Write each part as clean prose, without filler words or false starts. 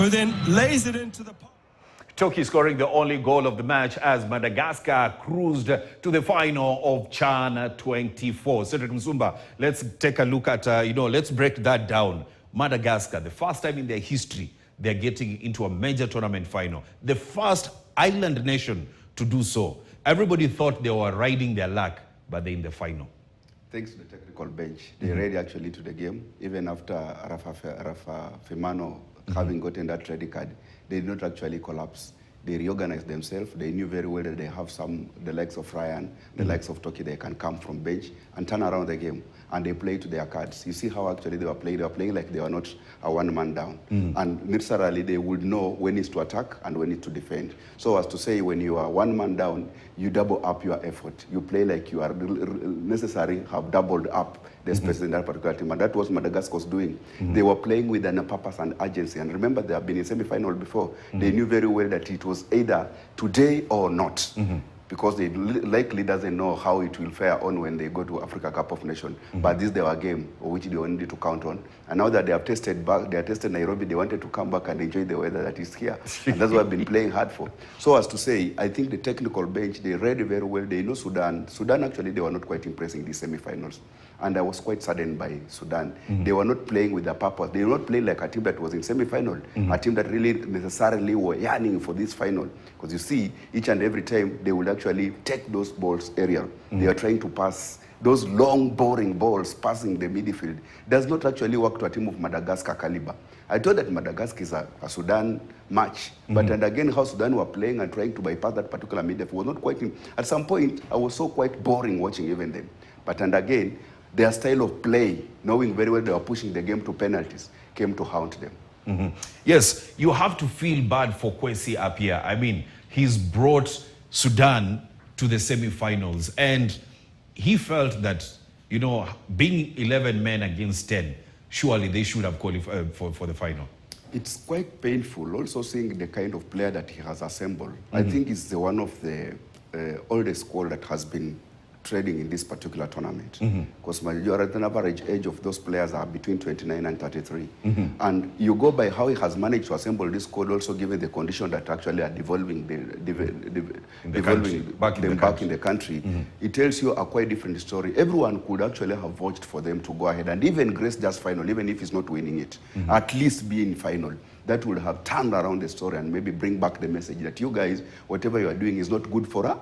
who then lays it into the... Turkey scoring the only goal of the match as Madagascar cruised to the final of CHAN 24. Cedric Msumba, let's take a look at, let's break that down. Madagascar, the first time in their history, they're getting into a major tournament final. The first island nation to do so. Everybody thought they were riding their luck, but they're in the final. Thanks to the technical bench, they read actually to the game. Even after Rafa Firmino having gotten that red card, they did not actually collapse. They reorganized themselves. They knew very well that they have the likes of Ryan, the likes of Turkey, they can come from bench and turn around the game. And they play to their cards. You see how actually they were playing. They were playing like they were not a one-man down. And necessarily they would know when it's to attack and when it's to defend. So as to say, when you are one man down, you double up your effort. You play like you are necessary, have doubled up the space in that particular team. And that was Madagascar's doing. They were playing with a purpose and urgency. And remember, they have been in semi-final before. They knew very well that it was either today or not. Because they likely doesn't know how it will fare on when they go to Africa Cup of Nations. But this is their game, which they wanted to count on. And now that they have tested Nairobi, they wanted to come back and enjoy the weather that is here. And that's what I've been playing hard for. So as to say, I think the technical bench, they read very well. They know Sudan. Sudan, actually, they were not quite impressing these semi-finals. And I was quite saddened by Sudan. They were not playing with a purpose. They were not playing like a team that was in semi-final, a team that really necessarily were yearning for this final. Because you see, each and every time, they would actually take those balls aerial. They are trying to pass those long, boring balls, passing the midfield. Does not actually work to a team of Madagascar caliber. I thought that Madagascar is a Sudan match. But and again, how Sudan were playing and trying to bypass that particular midfield was not quite... At some point, I was so quite boring watching even them. But and again, their style of play, knowing very well they were pushing the game to penalties, came to haunt them. Yes, you have to feel bad for Kwesi up here. I mean, he's brought Sudan to the semi-finals, and he felt that, being 11 men against 10, surely they should have qualified for the final. It's quite painful also seeing the kind of player that he has assembled. I think it's one of the oldest squad that has been trading in this particular tournament. Because majority the average age of those players are between 29 and 33. And you go by how he has managed to assemble this squad, also given the condition that actually are devolving back in the country. It tells you a quite different story. Everyone could actually have vouched for them to go ahead and even grace just final, even if he's not winning it, at least be in final. That would have turned around the story and maybe bring back the message that you guys, whatever you are doing is not good for us.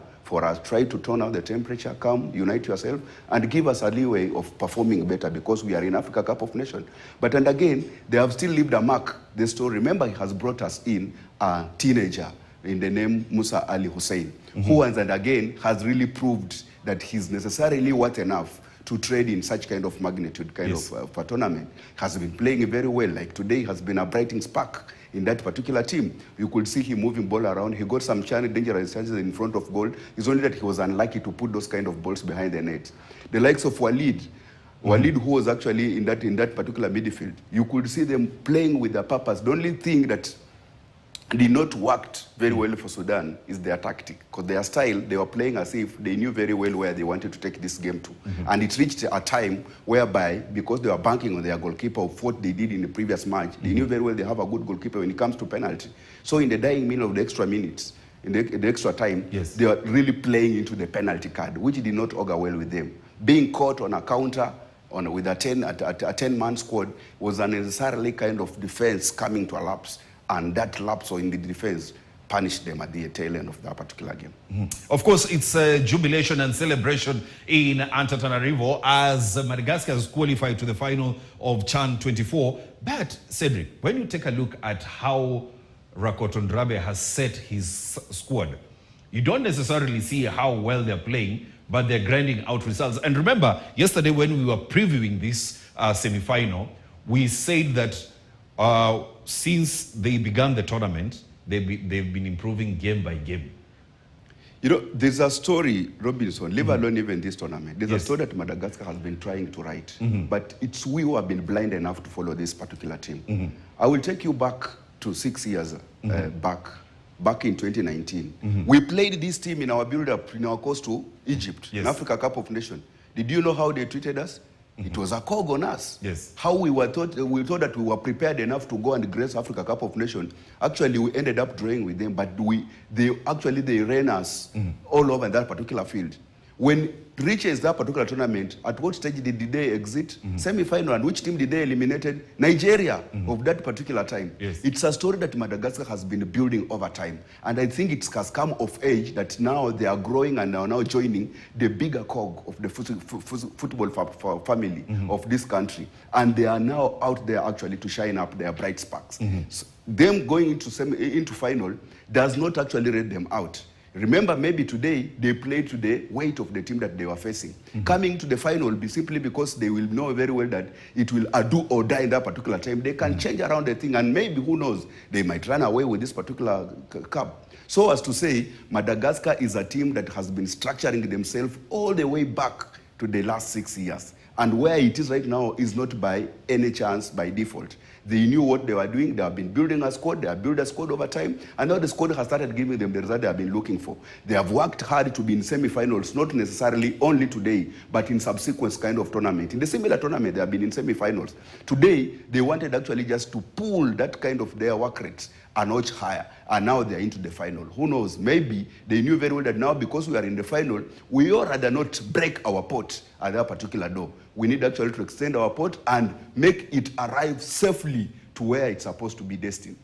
Try to turn out the temperature, come, unite yourself, and give us a leeway of performing better because we are in Africa Cup of Nations. But and again, they have still left a mark. The story, remember, he has brought us in a teenager in the name Musa Ali Hussein, who once and again has really proved that he's necessarily worth enough to trade in such kind of magnitude, of a tournament. Has been playing very well. Like today, has been a brighting spark in that particular team. You could see him moving ball around. He got some dangerous chances in front of goal. It's only that he was unlucky to put those kind of balls behind the net. The likes of Walid, who was actually in that particular midfield, you could see them playing with a purpose. The only thing that did not work very well for Sudan is their tactic. Because their style, they were playing as if they knew very well where they wanted to take this game to. And it reached a time whereby, because they were banking on their goalkeeper of what they did in the previous match, they knew very well they have a good goalkeeper when it comes to penalty. So in the dying minute of the extra minutes, in the extra time, they were really playing into the penalty card, which did not augur well with them. Being caught on a counter with a 10-man squad was unnecessarily kind of defense coming to a lapse. And that lapse in the defense punished them at the tail end of that particular game. Of course, it's a jubilation and celebration in Antananarivo as Madagascar has qualified to the final of CHAN 24. But, Cedric, when you take a look at how Rakotondrabe has set his squad, you don't necessarily see how well they're playing, but they're grinding out results. And remember, yesterday when we were previewing this semi-final, we said that since they began the tournament, they've been improving game by game. There's a story, Robinson, leave alone even this tournament. There's a story that Madagascar has been trying to write, but it's we who have been blind enough to follow this particular team. I will take you back to 6 years back in 2019. We played this team in our build-up, in our course to Egypt, in Africa Cup of Nations. Did you know how they treated us? It was a cog on us. Yes. How we thought that we were prepared enough to go and grace Africa Cup of Nations. Actually, we ended up drawing with them, but they ran us all over that particular field. When reaches that particular tournament, at what stage did they exit? Semi-final, and which team did they eliminated? Nigeria of that particular time. Yes. It's a story that Madagascar has been building over time. And I think it has come of age that now they are growing and are now joining the bigger cog of the football family of this country. And they are now out there actually to shine up their bright sparks. So them going into final does not actually rate them out. Remember, maybe today they played to the weight of the team that they were facing. Coming to the final will be simply because they will know very well that it will do or die in that particular time. They can change around the thing, and maybe, who knows, they might run away with this particular cup. So as to say, Madagascar is a team that has been structuring themselves all the way back to the last 6 years. And where it is right now is not by any chance, by default. They knew what they were doing. They have been building a squad. They have built a squad over time. And now the squad has started giving them the result they have been looking for. They have worked hard to be in semi-finals, not necessarily only today, but in subsequent kind of tournament. In the similar tournament, they have been in semi-finals. Today, they wanted actually just to pull that kind of their work rates a notch higher, and now they're into the final. Who knows? Maybe they knew very well that now, because we are in the final, we ought rather not break our pot at that particular door. We need actually to extend our pot and make it arrive safely to where it's supposed to be destined.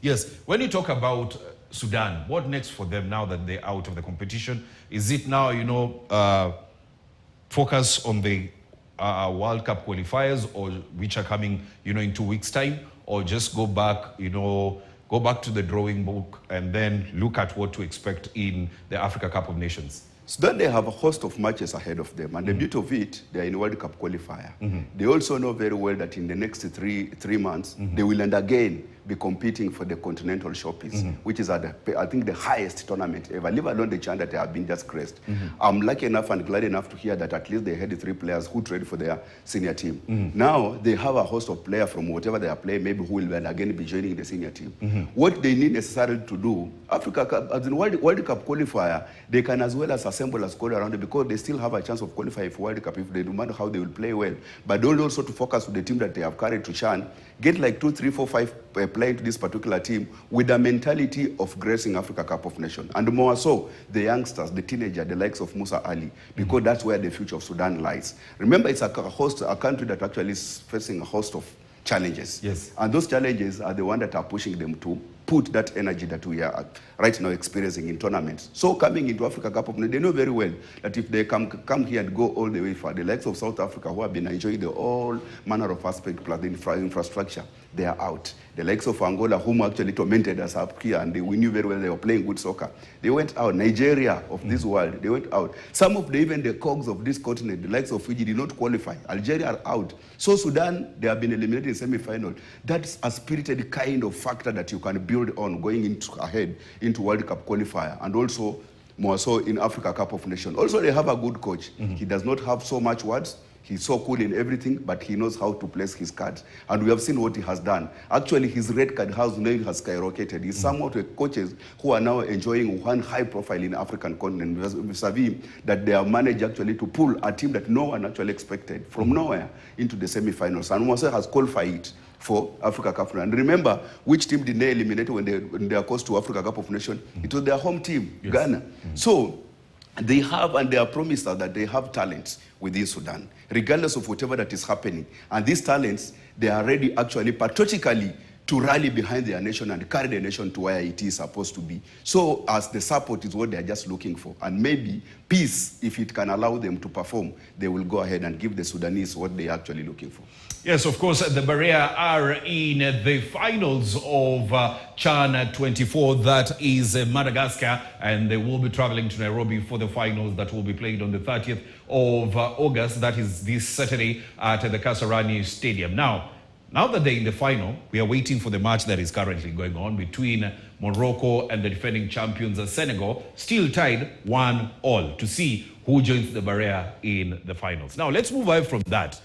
Yes. When you talk about Sudan, what next for them now that they're out of the competition? Is it now, focus on the World Cup qualifiers, or which are coming, in 2 weeks' time, or just go back, go back to the drawing book and then look at what to expect in the Africa Cup of Nations? So then they have a host of matches ahead of them. And the beauty of it, they are in World Cup qualifier. They also know very well that in the next three months, they will again be competing for the continental showpiece, which is I think the highest tournament ever, leave alone the chance that they have been just graced. I'm lucky enough and glad enough to hear that at least they had the 3 players who trained for their senior team. Now they have a host of players from whatever they are playing, maybe who will again be joining the senior team. What they need necessarily to do, Africa Cup, as in World Cup qualifier, they can as well as assemble a squad around it, because they still have a chance of qualifying for World Cup if they, no matter how they will play well. But don't also to focus with the team that they have carried to Chan, get like 2, 3, 4, 5 playing to this particular team with a mentality of gracing Africa Cup of Nations. And more so, the youngsters, the teenager, the likes of Musa Ali, because that's where the future of Sudan lies. Remember, it's a country that actually is facing a host of challenges. Yes. And those challenges are the ones that are pushing them to put that energy that we are right now experiencing in tournaments. So coming into Africa Cup of Nations, they know very well that if they come here and go all the way far, the likes of South Africa, who have been enjoying the all manner of aspects plus the infrastructure, they are out. The likes of Angola, whom actually tormented us up here, and we knew very well they were playing good soccer, they went out. Nigeria of this world, they went out. Some of even the cogs of this continent, the likes of Fiji, did not qualify. Algeria are out. So Sudan, they have been eliminated in semi-final. That's a spirited kind of factor that you can build on going ahead into World Cup qualifier, and also more so in Africa Cup of Nations. Also, they have a good coach. He does not have so much words. He's so cool in everything, but he knows how to place his cards. And we have seen what he has done. Actually, his red card has skyrocketed. He's some of the coaches who are now enjoying one high profile in the African continent, vis-a-vis that they have managed actually to pull a team that no one actually expected from nowhere into the semi-finals. And Mombasa has qualified it for Africa Cup. And remember, which team did they eliminate when they are close to Africa Cup of Nations? It was their home team, yes. Ghana. So they have, and they are promised us that they have talents within Sudan, regardless of whatever that is happening. And these talents, they are ready actually patriotically to rally behind their nation and carry the nation to where it is supposed to be. So as the support is what they are just looking for. And maybe peace, if it can allow them to perform, they will go ahead and give the Sudanese what they are actually looking for. Yes, of course, the Barrier are in the finals of Chan 24. That is Madagascar, and they will be traveling to Nairobi for the finals that will be played on the 30th of August. That is this Saturday at the Kasarani Stadium. Now that they're in the final, we are waiting for the match that is currently going on between Morocco and the defending champions Senegal, still tied 1-1, to see who joins the Barrier in the finals. Now, let's move away from that.